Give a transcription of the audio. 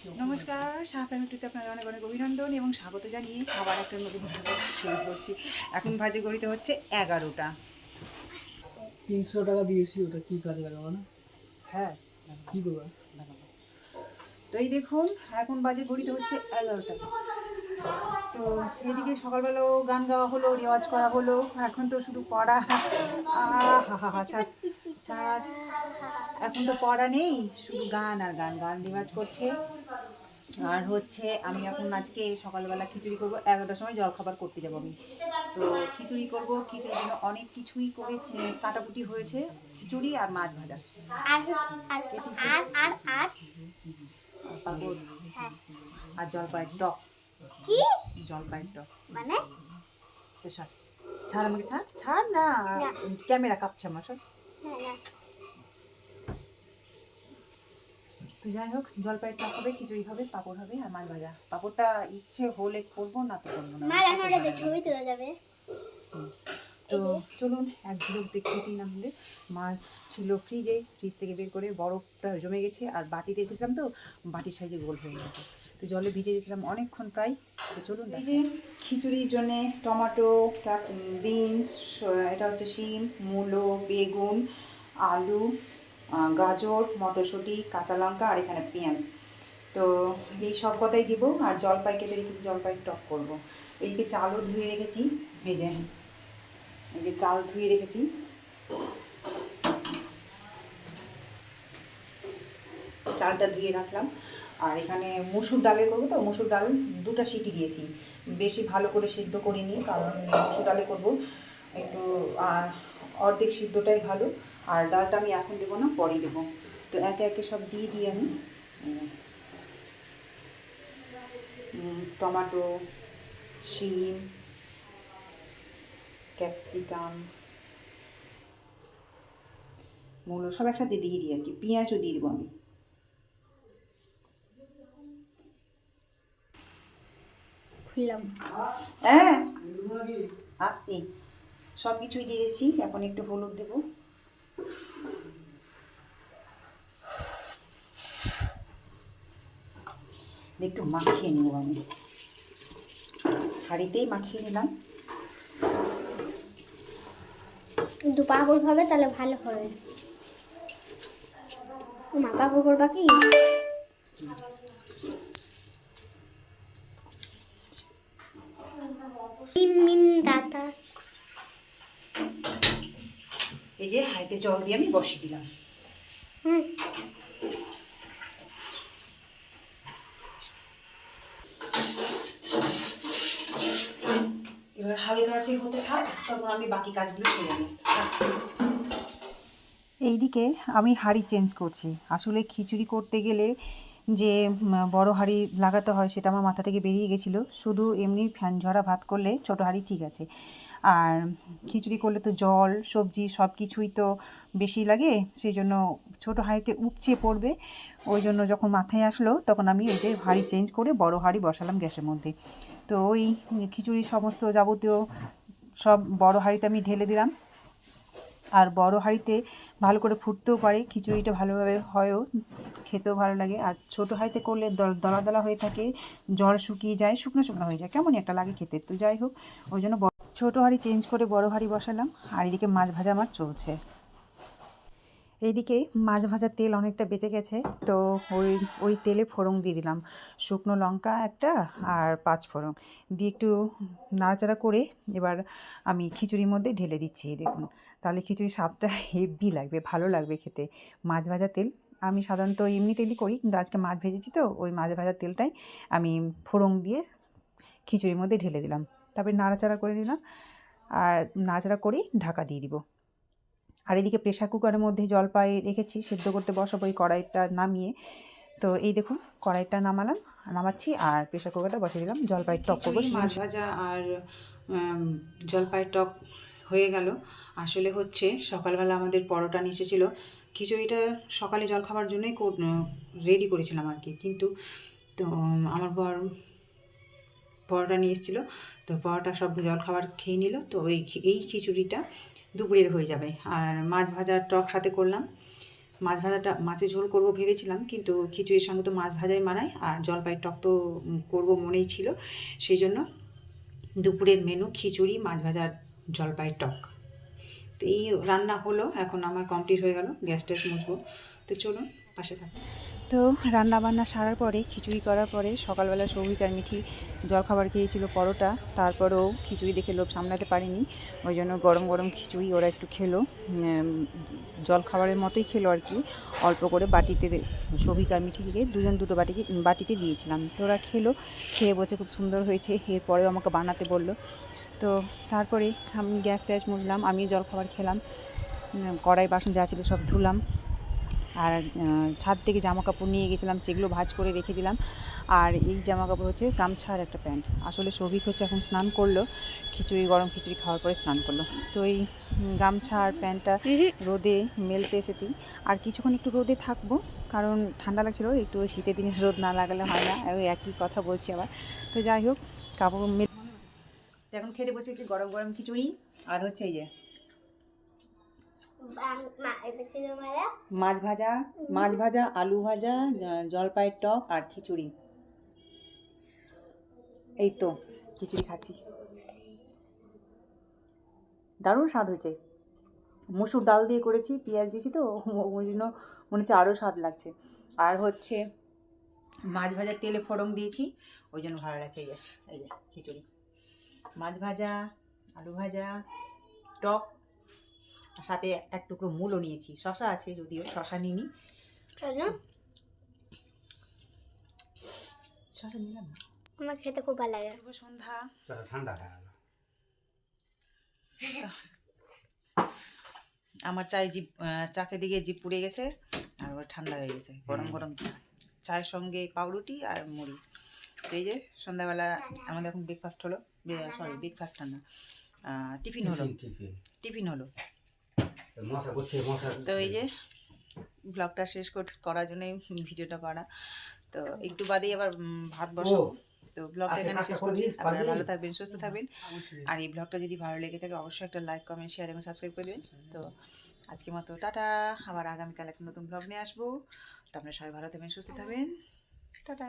নমস্কার, সাহা ফ্যামিলিতে আপনাদের অনেক অনেক অভিনন্দন এবং স্বাগত জানিয়ে আবার একটা নতুন ভিডিও শুরু করছি। এখন বাজে ঘড়িতে হচ্ছে 11টা। 300 টাকা দিয়েছি, ওটা কি কাজে লাগাবো না? হ্যাঁ, কি করবো? তো এই দেখুন এখন বাজে ঘড়িতে হচ্ছে 11টা। তো এদিকে সকালবেলাও গান গাওয়া হলো, রেওয়াজ করা হলো। এখন তো শুধু পড়া, হা হা হা ছাড় ছাড়, এখন তো পড়া নেই, শুধু গান আর গান, গান রেওয়াজ করছে। আর হচ্ছে আমি এখন আজকে সকালবেলা খিচুড়ি করবো, 11টার সময় জলখাবার করতে যাবো আমি। তো খিচুড়ি করব, খিচুড়ির জন্য অনেক কিছুই করেছে, কাটাকুটি হয়েছে, খিচুড়ি আর মাছ ভাজা আর পাঁপড় আর জলপাইয়ের টক। কি জলপাইয়ের টক মানে? তো ছাড় ছাড়, আমাকে ছাড় ছাড় না, ক্যামেরা কাঁপছে আমার সব। তো যাই হোক, জলপাইয়ের টক হবে, খিচুড়ি হবে, পাঁপড় হবে আর মাছ ভাজা। পাঁপড়টা ইচ্ছে হলে করবো, না তো করবো না। মা রান্না করে ছবি তোলা যাবে। তো চলুন এক ঝলক দেখে দিন। আমাদের মাছ ছিল ফ্রিজে, ফ্রিজ থেকে বের করে বরফটা জমে গেছে, আর বাটিতে রেখেছিলাম তো বাটির সাইজে গোল হয়ে গেছে। তো জলে ভিজে দিয়েছিলাম অনেকক্ষণ প্রায়। তো চলুন, এই যে খিচুড়ির জন্যে টমেটো, বিনস, এটা হচ্ছে শিম, মূলো, বেগুন, আলু, গাজর, মটরশুঁটি, কাঁচা লঙ্কা আর এখানে পেঁয়াজ। তো এই সব কটাই দিব। আর জলপাই কেটে রেখেছি, জলপাই টক করবো। এইদিকে চালও ধুয়ে রেখেছি, এই যে চাল ধুয়ে রেখেছি। চালটা ধুয়ে রাখলাম। আর এখানে মুসুর ডালে করবো, তো মুসুর ডাল 2টা সিটি দিয়েছি, বেশি ভালো করে সিদ্ধ করিনি, কারণ মুসুর ডালে করবো একটু অর্ধেক সিদ্ধটাই ভালো। আর ডালটা আমি এখন দেবো না, পরে দেবো। তো একে একে সব দিয়ে দিই আমি। টমেটো, শিম, ক্যাপসিকাম, মূলো সব একসাথে দিয়ে দিই আর কি। পেঁয়াজও দিয়ে দেবো আমি। খুললাম। হ্যাঁ আসছি, সব কিছুই দিয়ে দিয়েছি। এখন একটু হলুদ দেবো। একটু মাখিয়ে নেবো আমি, হাঁড়িতেই মাখিয়ে নিলাম। কিন্তু পাপড় হবে তাহলে ভালো হবে। মা পাপড় করবা কি? মিম মিম দাদা। এই যে হাঁড়িতে জল দিয়ে আমি বসিয়ে দিলাম। এবার হালকা আছে হতে থাক, তখন আমি বাকি কাজগুলো করে নেব। এইদিকে আমি হাঁড়ি চেঞ্জ করছি। আসলে খিচুড়ি করতে গেলে যে বড় হাঁড়ি লাগাতে হয় সেটা আমার মাথা থেকে বেরিয়ে গেছিলো। শুধু এমনি ফ্যান ঝরা ভাত করলে ছোটো হাঁড়ি ঠিক আছে, আর খিচুড়ি করলে তো জল সবজি সব কিছুই তো বেশি লাগে, সেই জন্য ছোটো হাঁড়িতে উপচে পড়বে। ওই জন্য যখন মাথায় আসলো তখন আমি ওই যে হাঁড়ি চেঞ্জ করে বড় হাঁড়ি বসালাম গ্যাসের মধ্যে। তো ওই খিচুড়ির সমস্ত যাবতীয় সব বড় হাঁড়িতে আমি ঢেলে দিলাম। আর বড় হাঁড়িতে ভালো করে ফুটতেও পারে, খিচুড়িটা ভালোভাবে হয়ও, খেতেও ভালো লাগে। আর ছোটো হাঁড়িতে করলে দলা দলা হয়ে থাকে, জল শুকিয়ে যায়, শুকনো শুকনো হয়ে যায়, কেমনই একটা লাগে খেতে। তো যাই হোক, ওই জন্য ছোটো হাঁড়ি চেঞ্জ করে বড় হাঁড়ি বসালাম। আর এদিকে মাছ ভাজা আমার চলছে। এইদিকে মাছ ভাজার তেল অনেকটা বেঁচে গেছে, তো ওই তেলে ফোড়ন দিয়ে দিলাম, শুকনো লঙ্কা একটা আর 5 ফোড়ন দিয়ে একটু নাড়াচাড়া করে এবার আমি খিচুড়ির মধ্যে ঢেলে দিচ্ছি। দেখুন, তাহলে খিচুড়ির স্বাদটা হেভি লাগবে, ভালো লাগবে খেতে। মাছ ভাজা তেল আমি সাধারণত এমনি তেলই করি, কিন্তু আজকে মাছ ভেজেছি তো ওই মাছ ভাজার তেলটাই আমি ফোড়ন দিয়ে খিচুড়ির মধ্যে ঢেলে দিলাম। তারপরে নাড়াচাড়া করে নিলাম, আর নাড়াচাড়া করেই ঢাকা দিয়ে দিব। আর এদিকে প্রেশার কুকারের মধ্যে জলপাই রেখেছি সিদ্ধ করতে বসাবো, এই কড়াইটা নামিয়ে। তো এই দেখুন কড়াইটা নামাচ্ছি আর প্রেশার কুকারটা বসিয়ে দিলাম। জলপাই টক করবো, মাছ ভাজা আর জলপাই টক হয়ে গেল। আসলে হচ্ছে সকালবেলা আমাদের পরোটা নিয়ে এসেছিলো, খিচুড়িটা সকালে জলখাবার জন্যই রেডি করেছিলাম আর কি। কিন্তু তো আমার বর পরোটা নিয়ে এসেছিলো, তো পরোটা সব জলখাবার খেয়ে নিল। তো এই খিচুড়িটা দুপুরের হয়ে যাবে। আর মাছ ভাজার টক সাথে করলাম, মাছ ভাজাটা মাছের ঝোল করব ভেবেছিলাম, কিন্তু খিচুড়ির সঙ্গে তো মাছ ভাজাই মানায়, আর জলপাইয়ের টক তো করব মনেই ছিল। সেই জন্য দুপুরের মেনু খিচুড়ি, মাছ ভাজার জলপাইয়ের টক। তো এই রান্না হলো, এখন আমার কমপ্লিট হয়ে গেল, গ্যাস ট্যাস মুছবো। তো চলুন পাশে থাকুন। তো রান্না বান্না সারার পরে, খিচুড়ি করার পরে, সকালবেলা সৌভিক আর মিঠি জলখাবার খেয়েছিল পরোটা, তারপরেও খিচুড়ি দেখে লোভ সামলাতে পারিনি, ওই জন্য গরম গরম খিচুড়ি ওরা একটু খেলো, জলখাবারের মতোই খেলো আর কি, অল্প করে বাটিতে। সৌভিক আর মিঠিকে দুজন দুটো বাটিতে দিয়েছিলাম, তো ওরা খেলো, খেয়ে বলছে খুব সুন্দর হয়েছে, এরপরেও আমাকে বানাতে বললো। তো তারপরে আমি গ্যাস ট্যাস মুছলাম, আমি জলখাবার খেলাম, কড়াই বাসন যা ছিল সব ধুলাম, আর ছাদ থেকে জামা কাপড় নিয়ে গেছিলাম, সেগুলো ভাঁজ করে রেখে দিলাম। আর এই জামা কাপড় হচ্ছে গামছা আর একটা প্যান্ট। আসলে সৌভিক হচ্ছে এখন স্নান করলো, গরম খিচুড়ি খাওয়ার পরে স্নান করলো। তো এই গামছা আর প্যান্টটা রোদে মেলতে এসেছি, আর কিছুক্ষণ একটু রোদে থাকবো, কারণ ঠান্ডা লাগছিলো একটু, শীতের দিনে রোদ না লাগালে হয় না, ওই একই কথা বলছি আবার। তো যাই হোক, কাপড় এখন খেতে বসেছি গরম গরম খিচুড়ি, আর হচ্ছে এই যে মাছ ভাজা, আলু ভাজা, জলপাইয়ের টক আর খিচুড়ি। এই তো খিচুড়ি খাচ্ছি, দারুণ স্বাদ হয়েছে। মুসুর ডাল দিয়ে করেছি, পেঁয়াজ দিয়েছি, তো ওই জন্য মনে হচ্ছে আরও স্বাদ লাগছে। আর হচ্ছে মাছ ভাজার তেলে ফোড়ন দিয়েছি, ওই জন্য ভালো লাগছে। এই যে খিচুড়ি, মাছ ভাজা, আলু ভাজা, টক, আর সাথে এক টুকরো মূলও নিয়েছি, শশা আছে যদিও, শশা নিইনি, শশা নিলাম না। আমার খেতে খুব ভালো লাগে। শুভ সন্ধ্যা। ঠান্ডা হয়ে গেল। আমার চাকে দিকে জিভ পুড়ে গেছে, আর ওর ঠান্ডা হয়ে গেছে। গরম গরম চায়ের সঙ্গে পাউরুটি আর মুড়ি। তো এই যে সন্ধ্যাবেলা আমাদের এখন ব্রেকফাস্ট হলো, সরি ব্রেকফাস্ট না, টিফিন হলো। তো এই যে ব্লগটা শেষ করার জন্যই ভিডিওটা করা। তো একটু বাদেই আবার ভাত বসাবো। তো ব্লগটা এখানে শেষ করছি। আপনারা ভালো থাকবেন, সুস্থ থাকবেন, আর এই ব্লগটা যদি ভালো লেগে থাকে অবশ্যই একটা লাইক, কমেন্ট, শেয়ার এবং সাবস্ক্রাইব করে দেবেন। তো আজকের মতো টাটা, আবার আগামীকাল একটা নতুন ব্লগ নিয়ে আসবো। তো আপনারা সবাই ভালো থাকবেন, সুস্থ থাকবেন, টাটা।